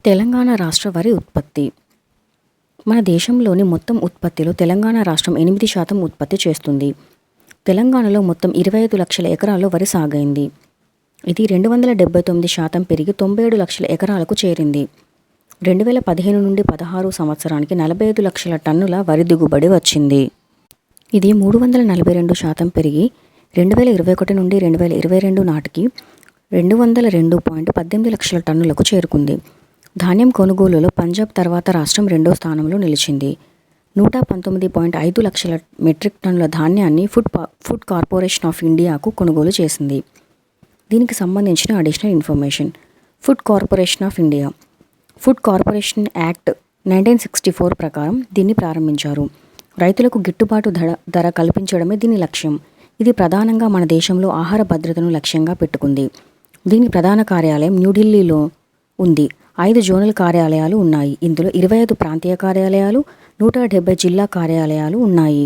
తెలంగాణ రాష్ట్ర వరి ఉత్పత్తి. మన దేశంలోని మొత్తం ఉత్పత్తిలో తెలంగాణ రాష్ట్రం 8% ఉత్పత్తి చేస్తుంది. తెలంగాణలో మొత్తం 25 లక్షల ఎకరాల్లో వరి సాగైంది. ఇది 279% పెరిగి 97 లక్షల ఎకరాలకు చేరింది. 2015 నుండి 16 సంవత్సరానికి 45 లక్షల టన్నుల వరి దిగుబడి వచ్చింది. ఇది 342% పెరిగి 2021 నుండి 2022 నాటికి 202.18 లక్షల టన్నులకు చేరుకుంది. ధాన్యం కొనుగోలులో పంజాబ్ తర్వాత రాష్ట్రం 2వ స్థానంలో నిలిచింది. 119.5 లక్షల మెట్రిక్ టన్నుల ధాన్యాన్ని ఫుడ్ కార్పొరేషన్ ఆఫ్ ఇండియాకు కొనుగోలు చేసింది. దీనికి సంబంధించిన additional information. Food corporation of India food corporation act 1964 ప్రకారం దీన్ని ప్రారంభించారు. రైతులకు గిట్టుబాటు ధర కల్పించడమే దీని లక్ష్యం. ఇది ప్రధానంగా మన దేశంలో ఆహార భద్రతను లక్ష్యంగా పెట్టుకుంది. దీని ప్రధాన కార్యాలయం న్యూఢిల్లీలో ఉంది. 5 జోనల్ కార్యాలయాలు ఉన్నాయి. ఇందులో 25 ప్రాంతీయ కార్యాలయాలు, 170 జిల్లా కార్యాలయాలు ఉన్నాయి.